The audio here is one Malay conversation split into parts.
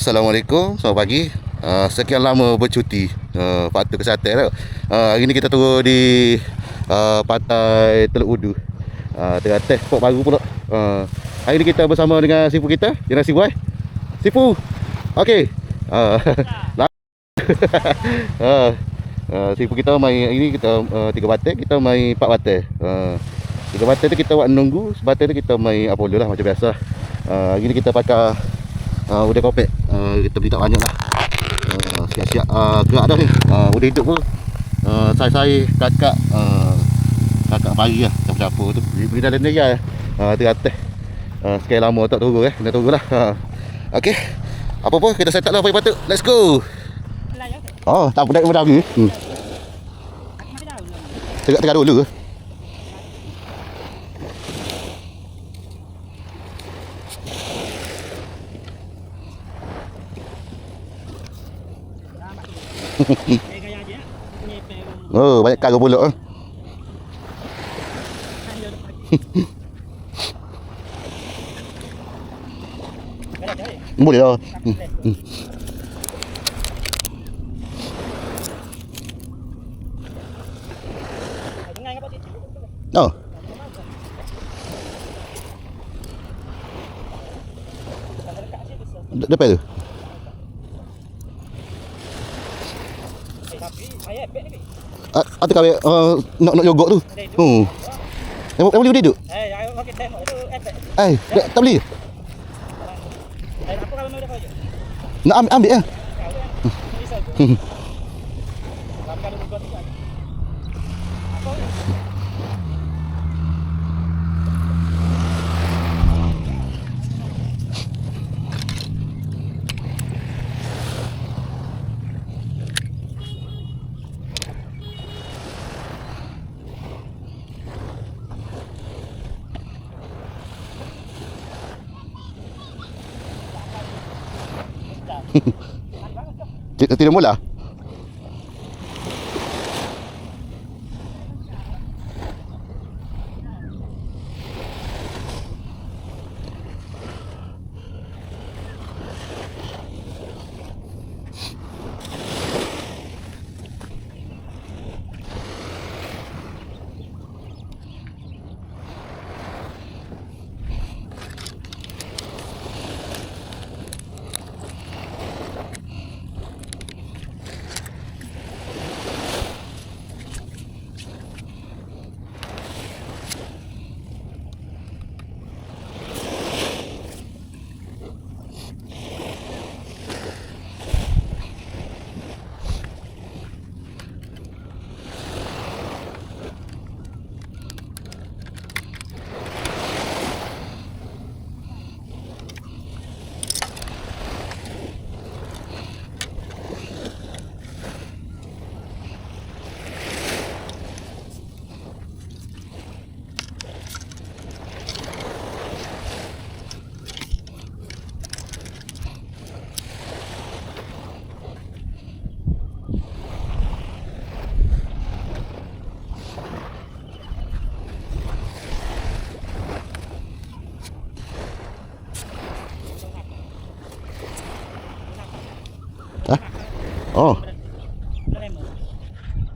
Assalamualaikum, selamat pagi. Sekian lama bercuti, patut ke Satay tau. Hari ni kita turun di pantai Teluk Udu. Tengah test spot baru pula. Hari ni kita bersama dengan sifu kita, Jenang Sifu. Sifu. Okey. Sifu kita main hari ni kita 3 batik, kita main 4 batik. 3 batik tu kita buat nunggu, sebatik tu kita main Apollo lah macam biasa. Hari ni kita pakai udah kopek, kita beli tak banyak lah. Siap-siap gerak dah ni. Udah hidup pun saya kakak pagi lah campur-campur tu beli dalam ni ya. Teratas sekali lama tak turun kena turun lah. Okey, apa pun kita set up lah apa yang patut. Let's go. Oh, tak pedai mudah lagi. Tegak dulu ke? Oh, banyak kargo pula. Boleh lah. Oh. Depan tu. Ada kami nak jogok tu. Yang boleh duduk? Tak boleh. Nak ambil ya. Tidak mula.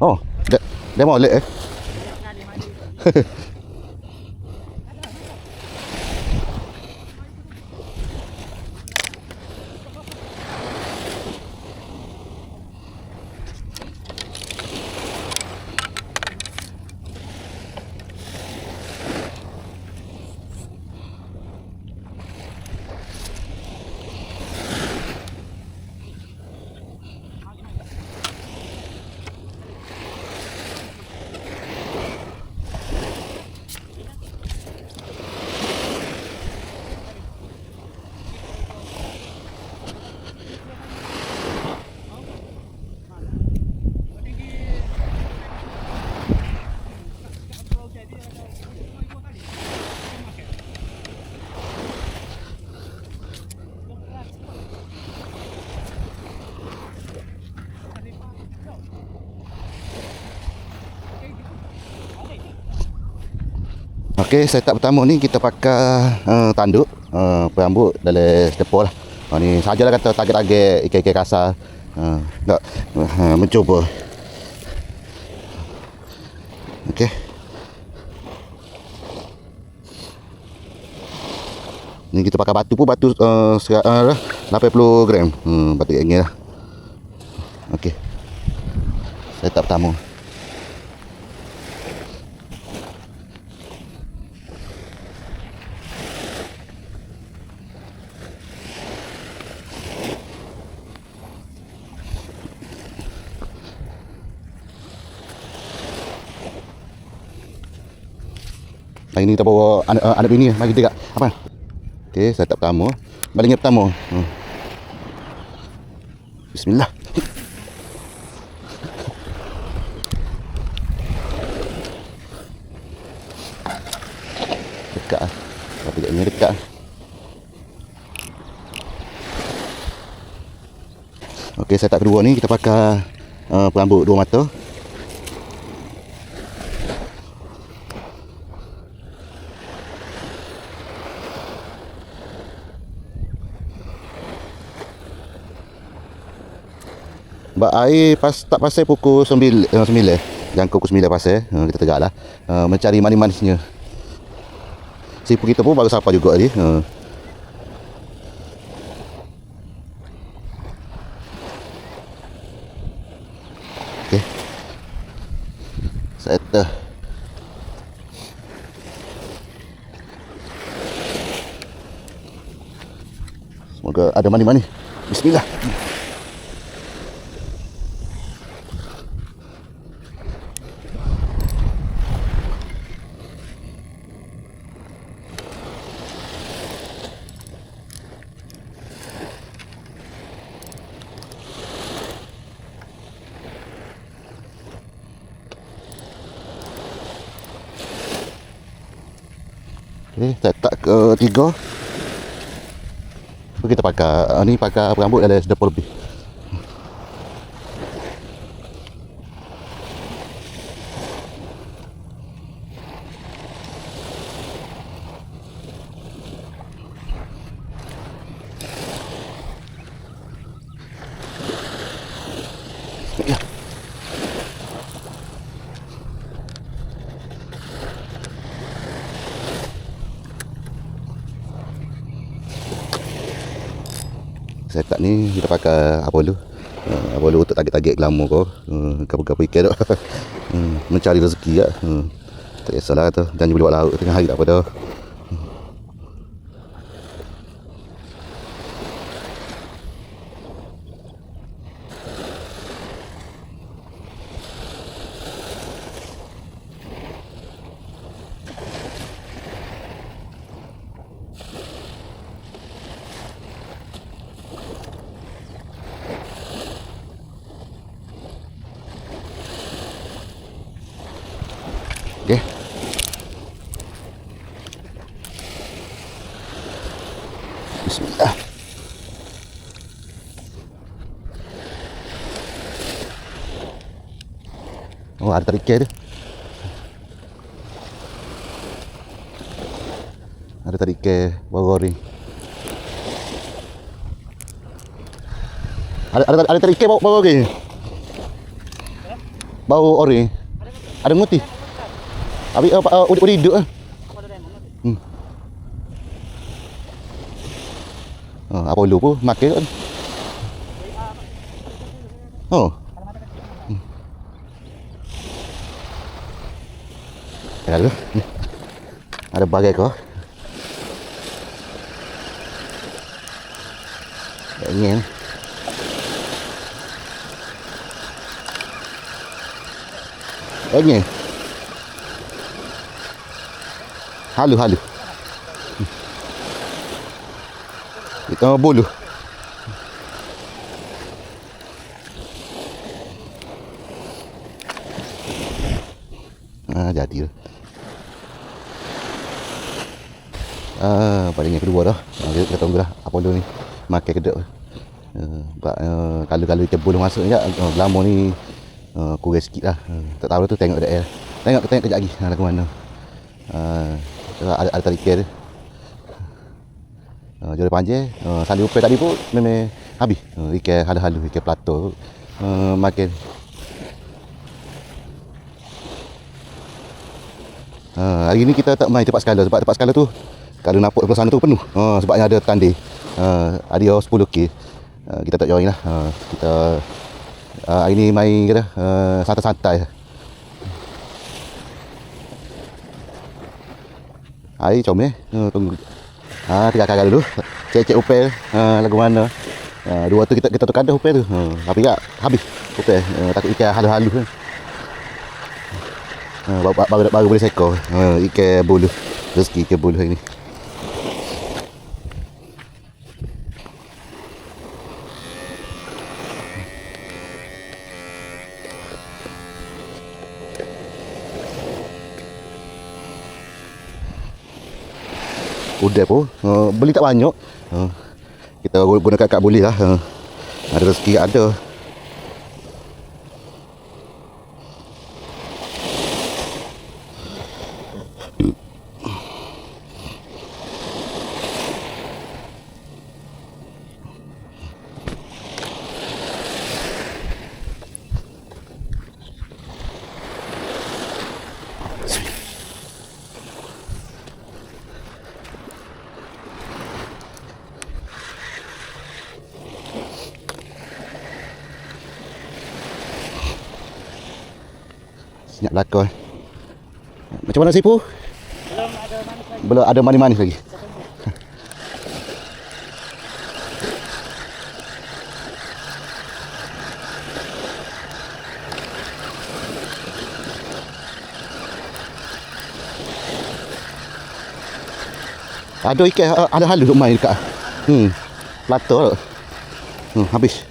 Oh, demo lek Okey, setup pertama ni kita pakai tanduk perambut dalam depo lah. Ni sajalah kata target-target ikan-ikan kasar. Nak mencuba. Okey. Ni kita pakai batu pun batu 80 gram. Batu yang ni lah. Okey. Saya tak pertama. Hari ni kita bawa anak bini mari kita kat apa? Okey, saya tak pertama. Baling yang pertama. Bismillah. Dekat ah. Tapi dia ni dekat. Okey, saya tak kedua ni kita pakai perambut 2 mata. Mbak air tak pasal pukul 9, yang pukul 9 pasal kita tegaklah mencari manis-manisnya. Sipu kita pun baru sapa juga tadi. Okey. Settle. Semoga ada manis-manis. Bismillah. Okey, tak ke 3. Kita pakai ni pakai perambut ada 10 lebih. Ya. Setup ni kita pakai Apollo. Apollo untuk target-target glamour kau. Gapo-gapo ikan tu. Mencari rezeki lah. Tak kisahlah tu. Jangan boleh buat laut tengah hari tak apa dah. Okey. Bismillah. Oh, ada tarik ikan tu. Ada tarik ikan bawah ring. Ada tarik ikan bawah ring. Bau ori. Ada mutih. Abi udah hidup ah. Apollo pun makan kan. Oh. Lalu ada bagai kau. Ingin. Ingin. Halu. Kita bulu. Jadi. Palingnya kedua dah. Kita tunggulah Apollo ni makan kedok. Kalau kita boleh masuk je, lama ni kurang sikit lah. Tak tahu tu tengok dah. Tengok kejap lagi nak ke mana. Ada tarik ikan dia. Jual panjang. Salur upah tadi pun memang habis. Ikan halu-halu, ikan plato. Makin. Hari ni kita tak main tempat skala sebab tempat skala tu kalau nampak belah sana tu penuh. Sebabnya ada tanding. Ada 10k. Kita tak join lah. Kita hari ni main kata santai-santai. Hari comel. Tunggu. Tiga kakak dulu. Cek upel lagu mana. Dua tu kita tukar dah upel tu. Tapi tak habis upel. Takut ikan halu-halu kan. Baru boleh sekor ikan bulu. Rezeki ikan bulu hari ni. Udah pun beli tak banyak. Kita guna kakak boleh lah. Ada rezeki ada. Senyap lakon. Macam mana Sipu? Belum ada manis lagi. Ada ikan halu-halu duk main dekat. Plato tu. Habis.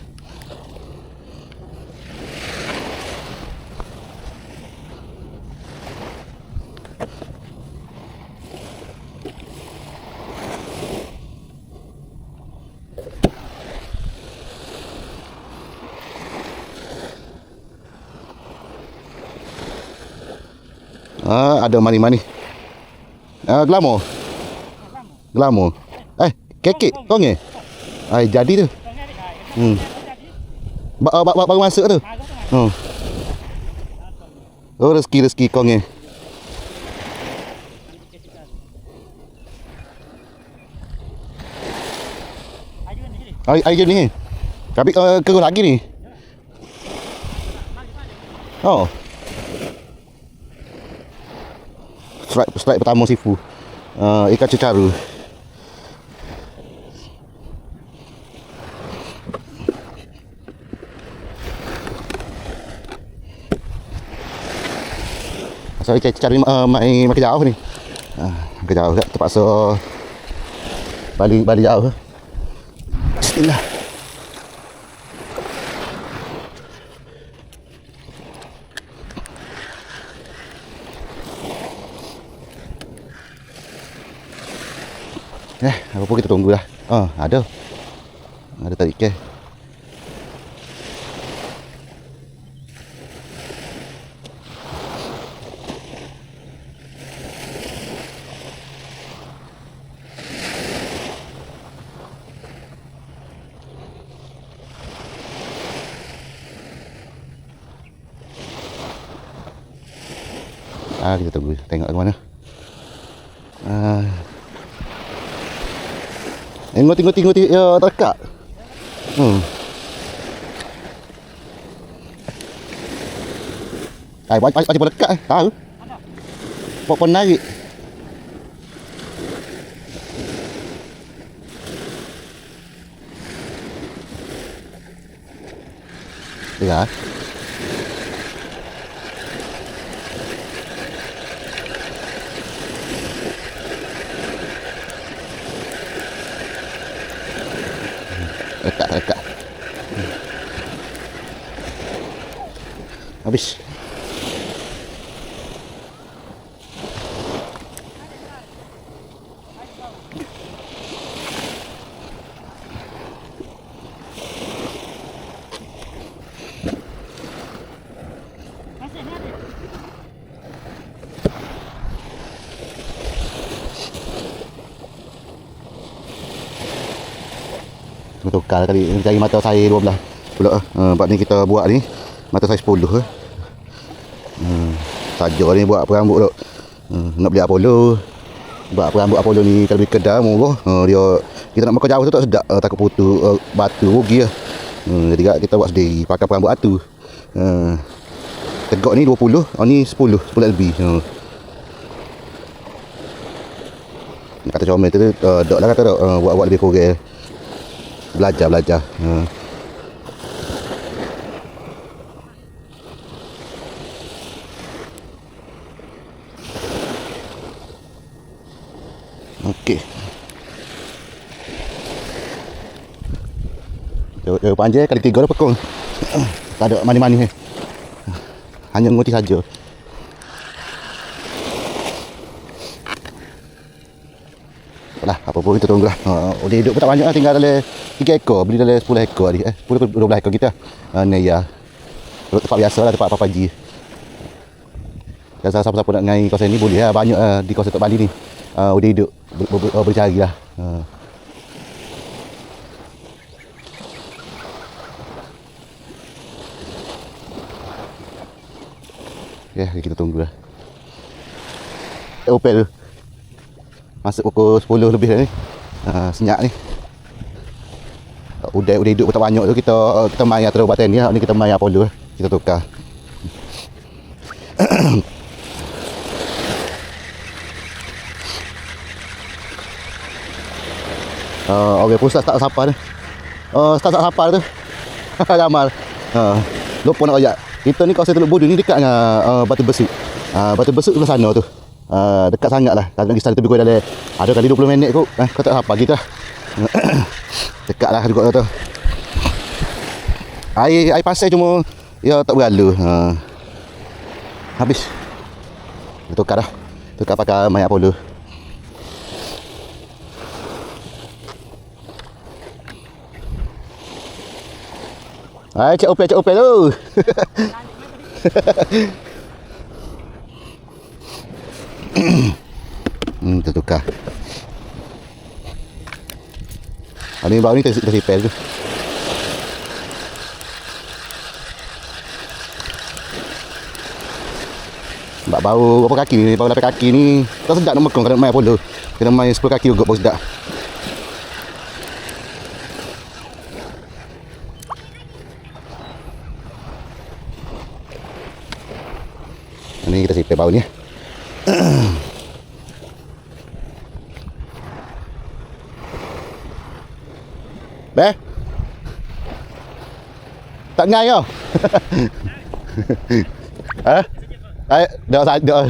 Ada mani-mani. Glamour. Kekek kau ni. Jadi tu. Baru masuk tu. Rezeki kau ni. Air ni. Tapi kerus lagi ni. Strike pertama Sifu. Ikan cecaru. Asal ikan cecaru main makin jauh ni. Makin jauh tak terpaksa balik jauh. Bismillah. Apa pun kita tunggulah. Ada tarik ikan. Kita tunggu tengok ke mana. Tengok ya terdekat. Macam pun dekat tahu. Pok narik. Ya. Dekat. Habis. tukar kali cari mata saya 12 pula. Sebab ni kita buat ni mata saya 10 saja ni buat perambut tu. Nak beli Apollo. Sebab perambut Apollo ni kalau beli kedai murah. Dia kita nak makan jauh tu tak sedap, takut putus batu rugi lah. Jadi kita buat sendiri pakai perambut atu. Tegak ni 20, ni 10 lebih. Nak kata comel tu dok lah kata dok, buat lebih kurang. Belajar. Okey. Dia panjang kali 3 dah pekong. Tak ada mani-mani. Hanya ngoti saja. Lah, apa pun kita tunggulah. Dia hidup pun tak banyak lah, tinggal dalam 3 ekor, beli dalam 10 ekor ni. 10 ke 12 ekor kita. Ni ya. Tempat biasa lah, tempat papaji. Kalau siapa-siapa nak ngai kawasan ni boleh lah, banyak di kawasan Tok Bali ni. Udah hidup bercari lah. Ya, kita tunggu lah. Opel tu masuk pukul 10 lebih dah ni. Senyap ni. Udah hidup tak banyak tu, kita main terus batan ni. Ni kita main Apollo. Kita tukar. Okey, pun start sapar ni. Start sapar tu. Ramal. Lupa nak ajak. Kita ni kawasan Teluk Bodo ni dekat dengan Batu Besut. Batu Besut sebelah sana tu. Dekat sangat lah. Kalau nak pergi sana lebih kurang dalam ada kali 20 minit kot. Kau tak apa kita. Dekat lah juga tu. Air pasir cuma ya tak berlalu. Habis. Tukar dah. Tukar pakai main Apollo. Cik Opel tu. Kita tukar. Ni baru ni kita sipel tu. Sebab baru berapa kaki ni, baru 8 kaki ni. Tak sedap nak mekong kalau main Apollo. Kena main 10 kaki juga baru sedap. Ni kita sipel bau ni. Beh. Tak ngai kau. Dah saja.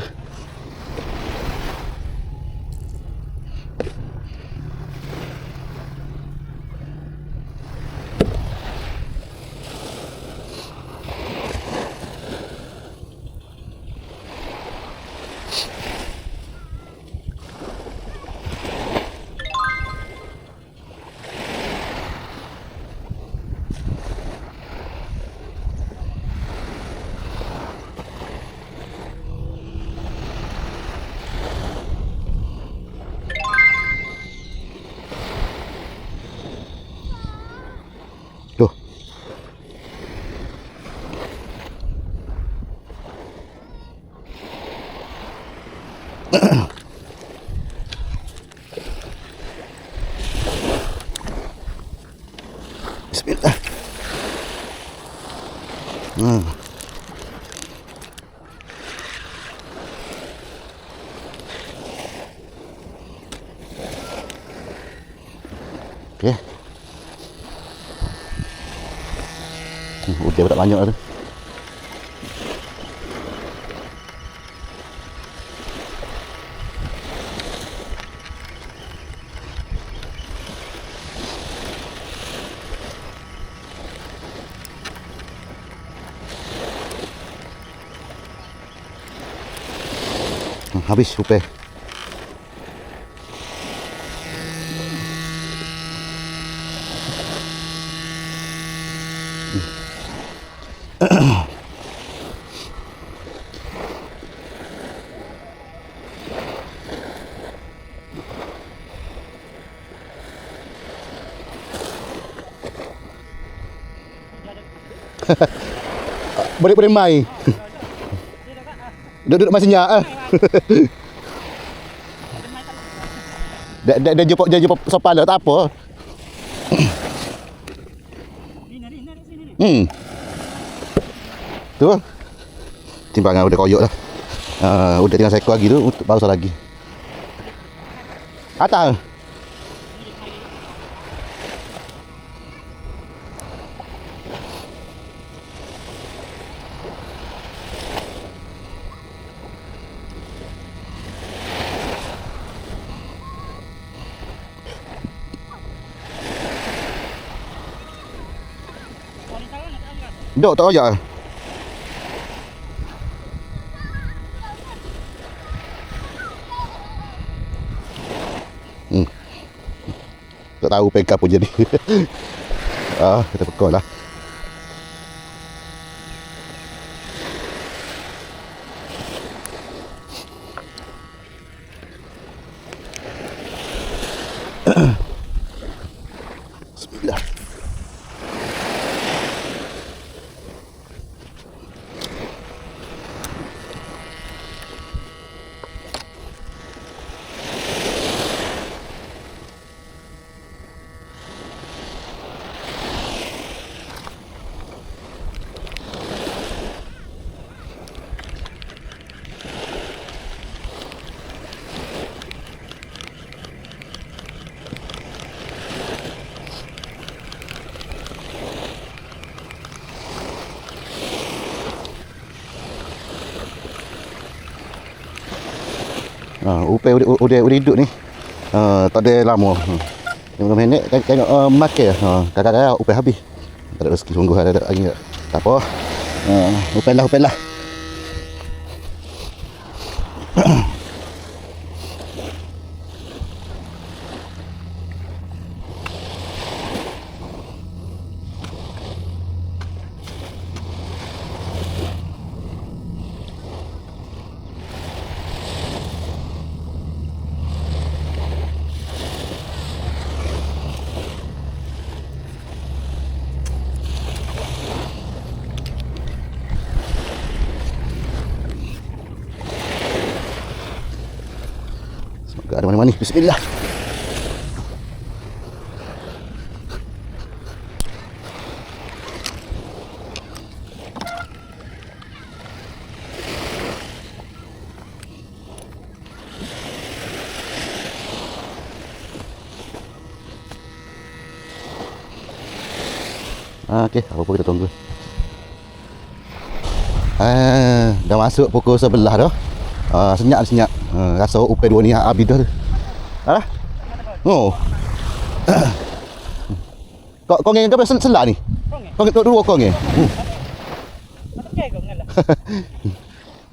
Tuh. Bismillah. Okey. Udah tak banyak tu. Habis upeh. Boleh mai. Duduk mai senyap ah. Dia jumpa sopan dah tak apa. Tu. Timbangan udah koyok dah. Udah tinggal seekor lagi tu, baru satu lagi. Atas. Dok tak koyak. Tak tahu pekap pun jadi. Kita pekor lah. Bismillah. Upai udah hidup ni. Tak ada lama. 15 minit tengok makan. Kadang-kadang upai habis. Tak ada rezeki sungguh ada lagi. Tak apa. Upai lah. Semoga ada mana-mana. Bismillah. Okey, apa kita tunggu. Dah masuk pukul 11 dah. Senyap. Rasa upai dua ni habis dah. Alah. Oh. Kau ngeng ke selak ni? Kau dua kau ngeng.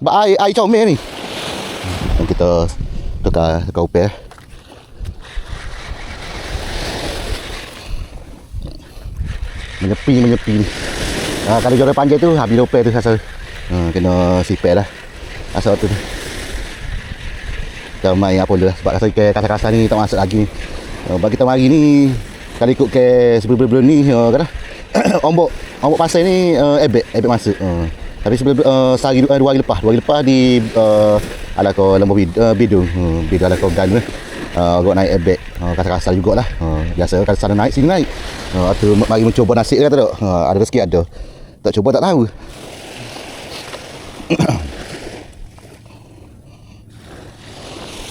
Ba ai comel ni. Kita tukar upai. Menyepi. Kalau jodoh panjang tu habis upai tu rasa. Kena sipet lah. Rasa tu. Kita main apa dulu lah. Sebab rasa ikan kasar-kasar ni tak masuk lagi. Bagi kita mari ni, kalau ikut ke sebelum-belum ni, kata ombok pasai ni ebek masuk. Tapi sebelum sehari 2 hari lepas di ala ko lembu bidung ala ko gan gok naik ebek kasar-kasar jugalah. Biasa kalau sana naik sini naik. Tu mari mencuba nasib kata tak. Ada rezeki ada. Tak cuba tak tahu.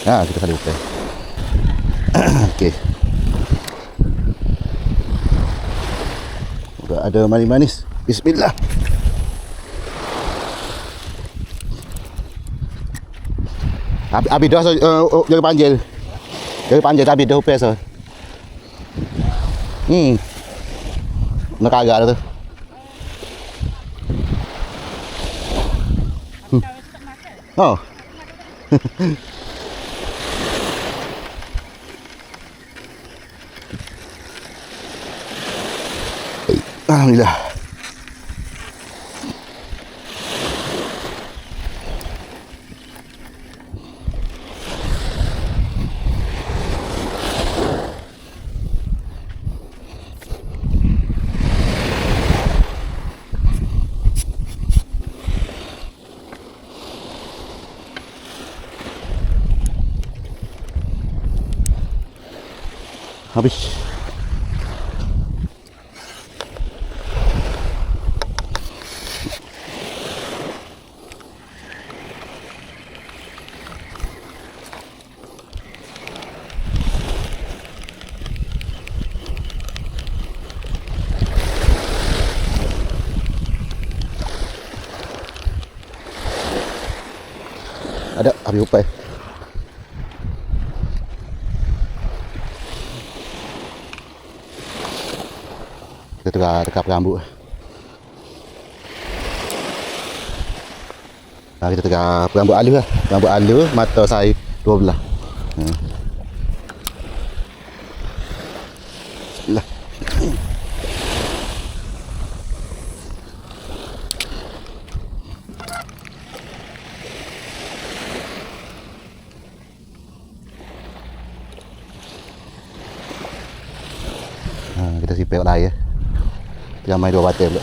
Kita salih upai. Okey. Sudah ada manis-manis. Bismillah. Habis dah jaga panjang. Jaga panjang habis dah upai so. Nak agak dah tu. Oh. Alhamdulillah. Habis. Ada habis upai. Kita tengah dekat rambut. Nah, kita tengah rambut ala lah. Rambut ala, mata saya dua belah. Bismillah. Kita sipek lah ya. Tengah main dua batai pula.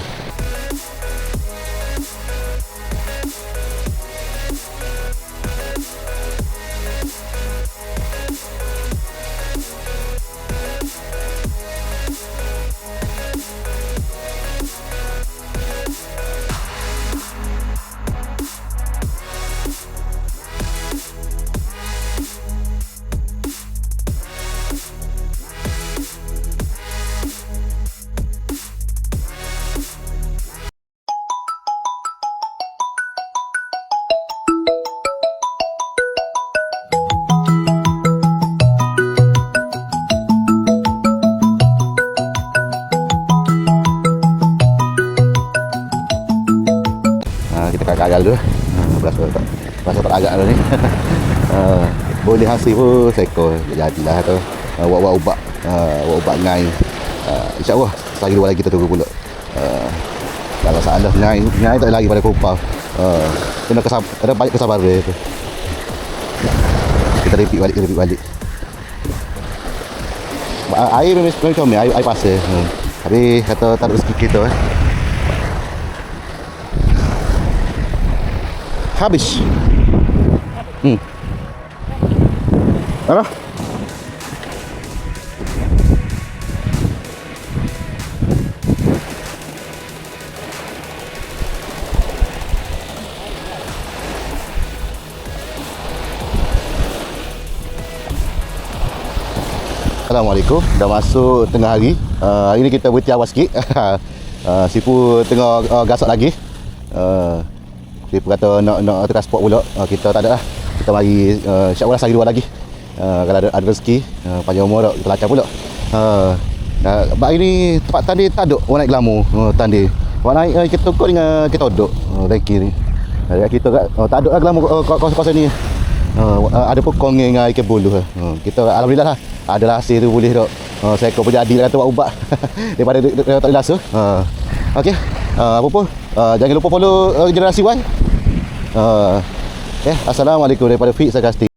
Kita agak-agak dulu. Berasa tak agak dulu ni. Boleh hasil pun seekor jadilah tu. Buat ubat, ngai. InsyaAllah sehari dua lagi kita tunggu pula. Tak masalah, ngai tak lagi pada kupau. Kena ada banyak kesabaran dia tu. Kita repeat balik. Air memang comel, air pasir. Tapi kata tak ada rezeki kita Habis. Mana? Assalamualaikum. Dah masuk tengah hari. Hari ni kita berhenti awal sikit. Sipu tengah gasak lagi. Sipu kata nak transport pula. Kita tak ada lah. Kita mari insya-Allah sehari dua lagi. Kalau ada rezeki panjang umur kita lancar pula. Hari ni tempat tanding tak ada orang naik glamour tanding. Orang naik kita ukur dengan kita duduk ranking ni. Kita tak ada lah glamour kawasan ni. Ada pun kongeng dengan ikan buluh. Kita alhamdulillah lah. Ada hasil tu boleh tak. Saya kau berjadi kata buat ubat daripada tak rasa. Okey. Apa pun jangan lupa follow Generasi Y. Assalamualaikum daripada Fik Sagasti.